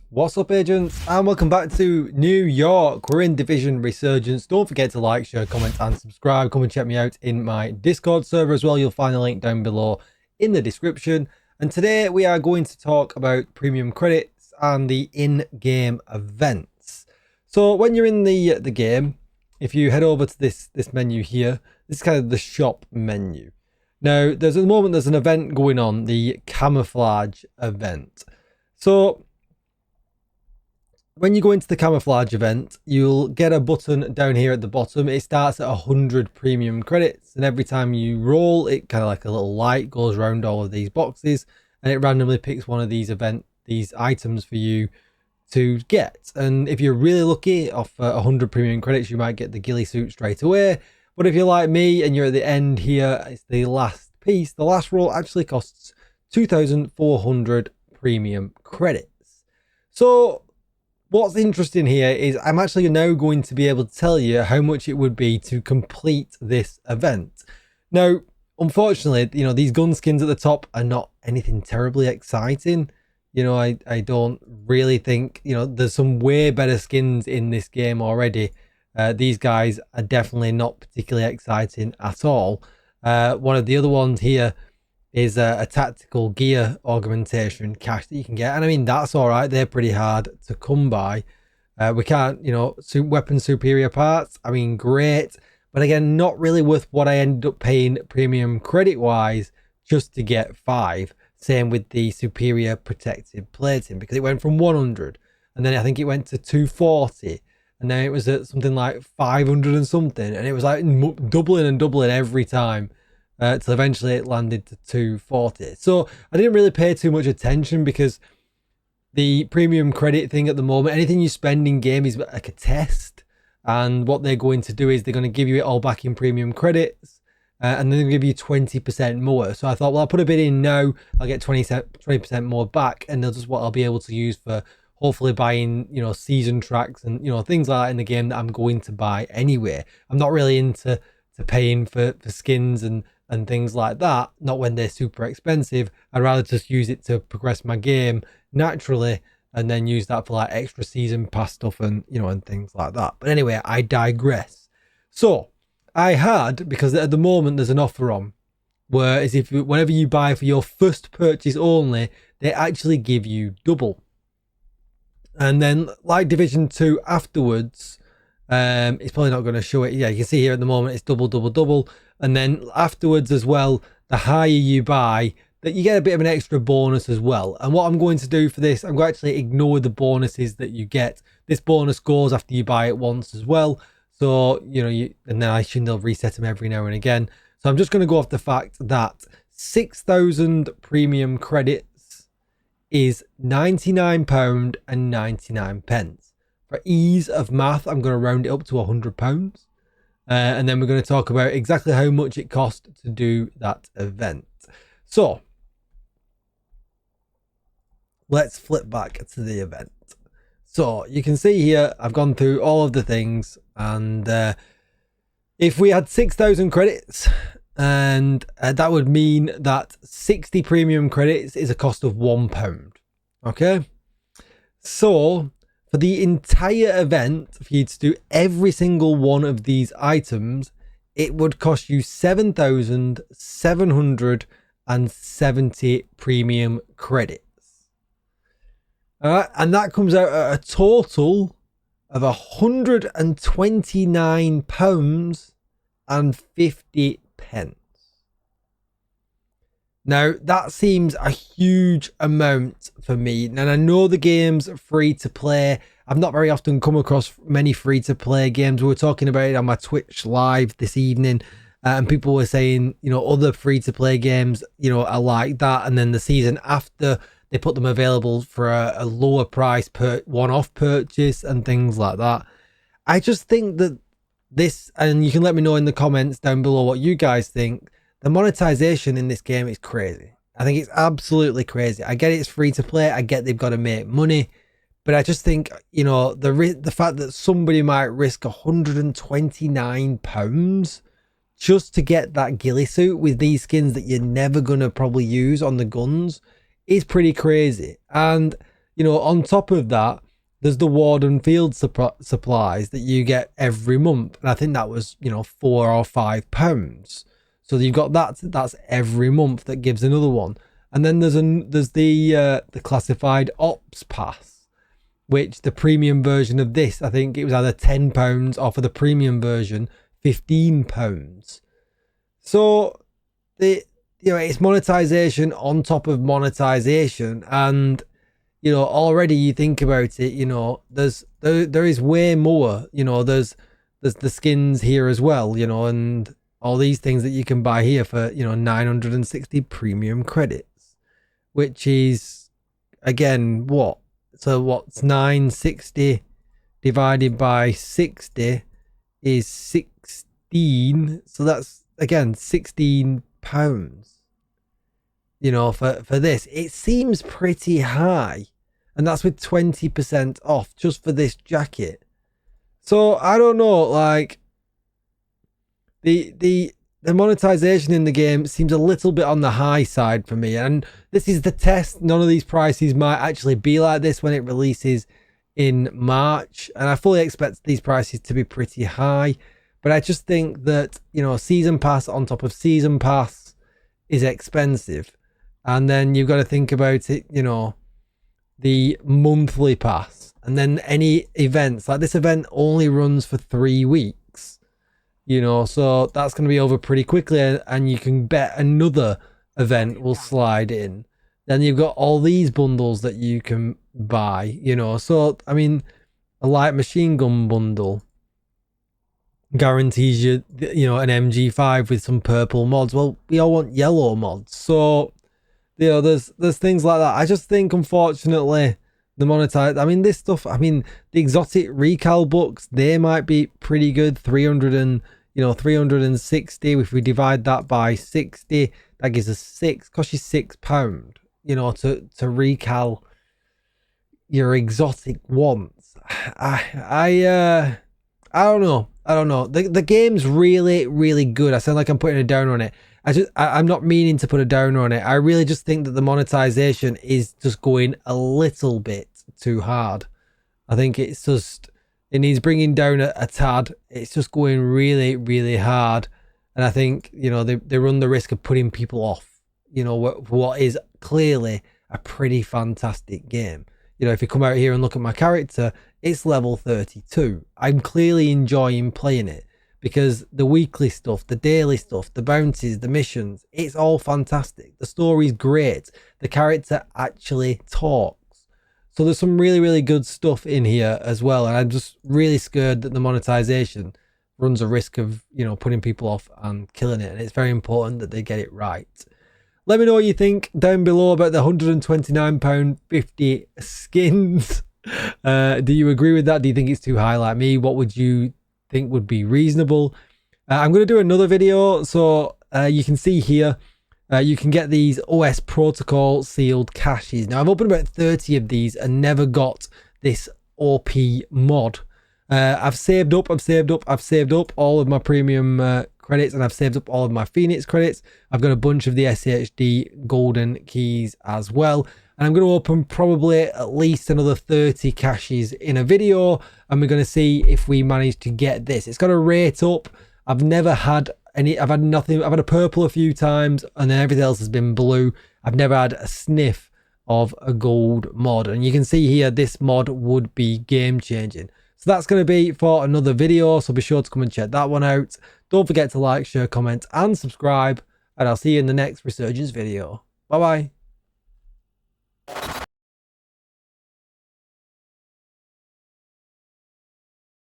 What's up, agents, and welcome back to New York. We're in Division Resurgence. Don't forget to like, share, comment and subscribe. Come and check me out in my Discord server as well. You'll find the link down below in the description. And today we are going to talk about premium credits and the in-game events. So when you're in the game, if you head over to this menu here, this is kind of the shop menu. Now, at the moment there's an event going on, the camouflage event. So when you go into the camouflage event, you'll get a button down here at the bottom. It starts at 100 premium credits, and every time you roll, it kind of like a little light goes around all of these boxes, and it randomly picks one of these items for you to get. And if you're really lucky, off 100 premium credits, you might get the ghillie suit straight away. But if you're like me and you're at the end here, it's the last piece. The last roll actually costs 2,400 premium credits. So what's interesting here is I'm actually now going to be able to tell you how much it would be to complete this event. Now, unfortunately, you know, these gun skins at the top are not anything terribly exciting. You know, I don't really think, you know, there's some way better skins in this game already. These guys are definitely not particularly exciting at all. One of the other ones here is a tactical gear augmentation cache that you can get, and I mean that's all right. They're pretty hard to come by. We can't, you know, weapon superior parts, I mean great, but again not really worth what I ended up paying premium credit wise just to get 5. Same with the superior protective plating, because it went from 100 and then I think it went to 240, and then it was at something like 500 and something, and it was like doubling and doubling every time. Till eventually it landed to 240. So I didn't really pay too much attention, because the premium credit thing at the moment, anything you spend in game is like a test, and what they're going to do is they're going to give you it all back in premium credits, and then they'll give you 20% more. So I thought, well, I'll put a bit in now, I'll get 20% more back, and they'll just what I'll be able to use for hopefully buying, you know, season tracks and, you know, things like that in the game that I'm going to buy anyway. I'm not really into paying for skins and things like that, not when they're super expensive. I'd rather just use it to progress my game naturally, and then use that for like extra season pass stuff and, you know, and things like that. But anyway, I digress. So I had, because at the moment there's an offer on, whereas if whenever you buy for your first purchase only, they actually give you double. And then like Division 2 afterwards, it's probably not going to show it. Yeah, you can see here at the moment it's double, double, double. And then afterwards as well, the higher you buy, that you get a bit of an extra bonus as well. And what I'm going to do for this, I'm going to actually ignore the bonuses that you get. This bonus goes after you buy it once as well. So, you know, and then I assume they'll reset them every now and again. So I'm just going to go off the fact that 6,000 premium credits is £99.99. For ease of math, I'm going to round it up to £100. And then we're going to talk about exactly how much it cost to do that event. So let's flip back to the event. So you can see here, I've gone through all of the things, and if we had 6,000 credits, and that would mean that 60 premium credits is a cost of £1. Okay, so for the entire event, for you to do every single one of these items, it would cost you 7,770 premium credits. All right, and that comes out at a total of £129.50. Now, that seems a huge amount for me. And I know the game's free to play. I've not very often come across many free to play games. We were talking about it on my Twitch live this evening, and people were saying, you know, other free to play games, you know, are like that. And then the season after, they put them available for a lower price per one-off purchase and things like that. I just think that this, and you can let me know in the comments down below what you guys think, the monetization in this game is crazy. I think it's absolutely crazy. I get it's free to play. I get they've got to make money. But I just think, you know, the fact that somebody might risk £129 just to get that ghillie suit with these skins that you're never going to probably use on the guns is pretty crazy. And, you know, on top of that, there's the Warden Field supplies that you get every month. And I think that was, you know, £4 or £5. So you've got that, that's every month, that gives another one. And then there's the classified ops pass, which the premium version of this, I think it was either £10 or for the premium version, £15. So it's monetization on top of monetization. And, you know, already you think about it, you know, there is way more, you know, there's the skins here as well, you know, and all these things that you can buy here for, you know, 960 premium credits, which is, again, what? So what's 960 divided by 60 is 16. So that's, again, £16, you know, for this. It seems pretty high. And that's with 20% off just for this jacket. So I don't know, like, the monetization in the game seems a little bit on the high side for me. And this is the test. None of these prices might actually be like this when it releases in March. And I fully expect these prices to be pretty high. But I just think that, you know, season pass on top of season pass is expensive. And then you've got to think about it, you know, the monthly pass. And then any events, like this event only runs for 3 weeks. You know, so that's going to be over pretty quickly, and you can bet another event will slide in. Then you've got all these bundles that you can buy, you know. So, I mean, a light machine gun bundle guarantees you, you know, an MG5 with some purple mods. Well, we all want yellow mods. So, you know, there's things like that. I just think, unfortunately, the monetized, I mean, this stuff, I mean, the exotic recal books, they might be pretty good. 360. If we divide that by 60, that gives us costs you £6, you know, to recal your exotic wants. I don't know. The game's really, really good. I sound like I'm putting a downer on it. I'm not meaning to put a downer on it. I really just think that the monetization is just going a little bit too hard. I think it's just, it needs bringing down a tad. It's just going really, really hard. And I think, you know, they run the risk of putting people off, you know, what is clearly a pretty fantastic game. You know, if you come out here and look at my character, it's level 32. I'm clearly enjoying playing it because the weekly stuff, the daily stuff, the bounties, the missions, it's all fantastic. The story's great. The character actually talks. So there's some really, really good stuff in here as well. And I'm just really scared that the monetization runs a risk of, you know, putting people off and killing it. And it's very important that they get it right. Let me know what you think down below about the £129.50 skins. Do you agree with that? Do you think it's too high like me? What would you think would be reasonable? I'm going to do another video. So you can see here, you can get these OS protocol sealed caches. Now I've opened about 30 of these and never got this OP mod. I've saved up all of my premium credits, and I've saved up all of my Phoenix credits. I've got a bunch of the SHD golden keys as well. And I'm going to open probably at least another 30 caches in a video, and we're going to see if we manage to get this. It's got a rate up. I've never had any, I've had nothing. I've had a purple a few times, and then everything else has been blue. I've never had a sniff of a gold mod. And you can see here, this mod would be game changing. So that's going to be for another video. So be sure to come and check that one out. Don't forget to like, share, comment, and subscribe. And I'll see you in the next Resurgence video. Bye bye.